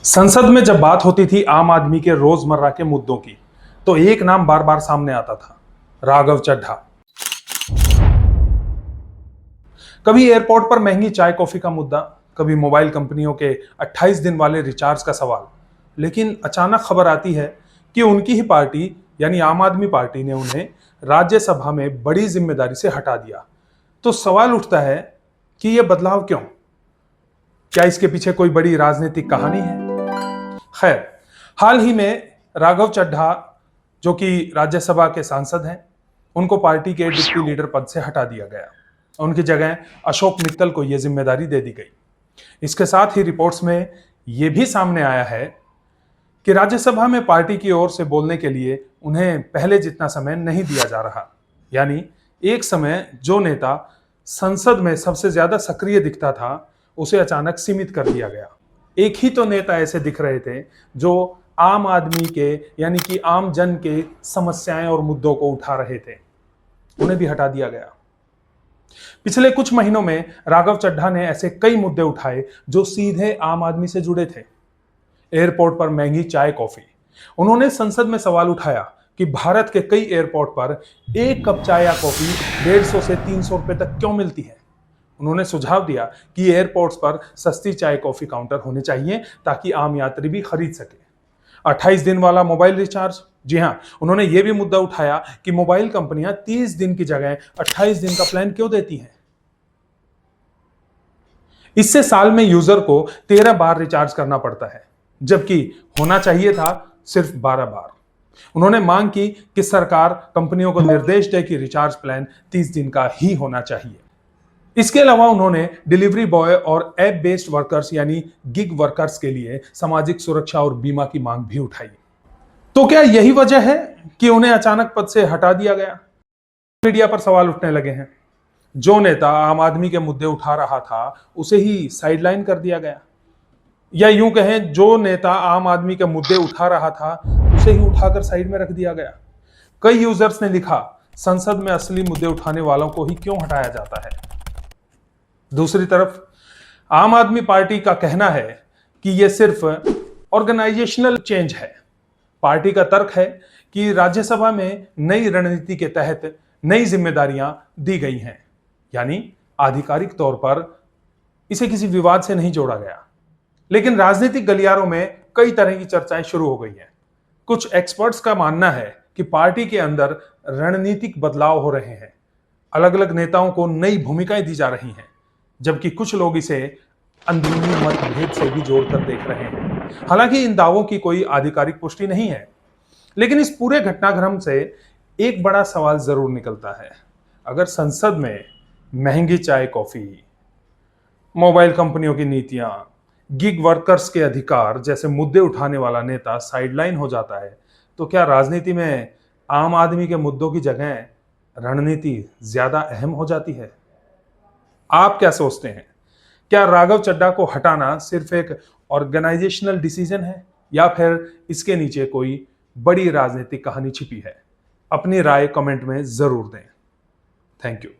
संसद में जब बात होती थी आम आदमी के रोजमर्रा के मुद्दों की, तो एक नाम बार बार सामने आता था, राघव चड्ढा। कभी एयरपोर्ट पर महंगी चाय कॉफी का मुद्दा, कभी मोबाइल कंपनियों के 28 दिन वाले रिचार्ज का सवाल। लेकिन अचानक खबर आती है कि उनकी ही पार्टी यानी आम आदमी पार्टी ने उन्हें राज्यसभा में बड़ी जिम्मेदारी से हटा दिया। तो सवाल उठता है कि यह बदलाव क्यों? क्या इसके पीछे कोई बड़ी राजनीतिक कहानी है? खैर, हाल ही में राघव चड्ढा, जो कि राज्यसभा के सांसद हैं, उनको पार्टी के डिप्टी लीडर पद से हटा दिया गया। उनकी जगह अशोक मित्तल को यह जिम्मेदारी दे दी गई। इसके साथ ही रिपोर्ट्स में यह भी सामने आया है कि राज्यसभा में पार्टी की ओर से बोलने के लिए उन्हें पहले जितना समय नहीं दिया जा रहा। यानी एक समय जो नेता संसद में सबसे ज्यादा सक्रिय दिखता था, उसे अचानक सीमित कर दिया गया। एक ही तो नेता ऐसे दिख रहे थे जो आम आदमी के यानी कि आम जन के समस्याएं और मुद्दों को उठा रहे थे, उन्हें भी हटा दिया गया। पिछले कुछ महीनों में राघव चड्ढा ने ऐसे कई मुद्दे उठाए जो सीधे आम आदमी से जुड़े थे। एयरपोर्ट पर महंगी चाय कॉफी, उन्होंने संसद में सवाल उठाया कि भारत के कई एयरपोर्ट पर एक कप चाय या कॉफी 150 से 300 रुपए तक क्यों मिलती है। उन्होंने सुझाव दिया कि एयरपोर्ट्स पर सस्ती चाय कॉफी काउंटर होने चाहिए ताकि आम यात्री भी खरीद सके। 28 दिन वाला मोबाइल रिचार्ज, जी हां, उन्होंने यह भी मुद्दा उठाया कि मोबाइल कंपनियां 30 दिन की जगह 28 दिन का प्लान क्यों देती हैं। इससे साल में यूजर को 13 बार रिचार्ज करना पड़ता है, जबकि होना चाहिए था सिर्फ 12 बार। उन्होंने मांग की कि सरकार कंपनियों को निर्देश दे कि रिचार्ज प्लान 30 दिन का ही होना चाहिए। इसके अलावा उन्होंने डिलीवरी बॉय और ऐप बेस्ड वर्कर्स यानी गिग वर्कर्स के लिए सामाजिक सुरक्षा और बीमा की मांग भी उठाई। तो क्या यही वजह है कि उन्हें अचानक पद से हटा दिया गया? मीडिया पर सवाल उठने लगे हैं, जो नेता आम आदमी के मुद्दे उठा रहा था उसे ही साइडलाइन कर दिया गया, या यूं कहें जो नेता आम आदमी के मुद्दे उठा रहा था उसे ही उठाकर साइड में रख दिया गया। कई यूजर्स ने लिखा, संसद में असली मुद्दे उठाने वालों को ही क्यों हटाया जाता है। दूसरी तरफ आम आदमी पार्टी का कहना है कि यह सिर्फ ऑर्गेनाइजेशनल चेंज है। पार्टी का तर्क है कि राज्यसभा में नई रणनीति के तहत नई जिम्मेदारियां दी गई हैं, यानी आधिकारिक तौर पर इसे किसी विवाद से नहीं जोड़ा गया। लेकिन राजनीतिक गलियारों में कई तरह की चर्चाएं शुरू हो गई हैं। कुछ एक्सपर्ट्स का मानना है कि पार्टी के अंदर रणनीतिक बदलाव हो रहे हैं, अलग अलग नेताओं को नई भूमिकाएं दी जा रही हैं, जबकि कुछ लोग इसे अंदरूनी मतभेद से भी जोड़कर देख रहे हैं। हालांकि इन दावों की कोई आधिकारिक पुष्टि नहीं है, लेकिन इस पूरे घटनाक्रम से एक बड़ा सवाल जरूर निकलता है। अगर संसद में महंगी चाय कॉफी, मोबाइल कंपनियों की नीतियां, गिग वर्कर्स के अधिकार जैसे मुद्दे उठाने वाला नेता साइडलाइन हो जाता है, तो क्या राजनीति में आम आदमी के मुद्दों की जगह रणनीति ज्यादा अहम हो जाती है? आप क्या सोचते हैं? क्या राघव चड्ढा को हटाना सिर्फ एक ऑर्गेनाइजेशनल डिसीजन है, या फिर इसके नीचे कोई बड़ी राजनीतिक कहानी छिपी है? अपनी राय कमेंट में जरूर दें। Thank you.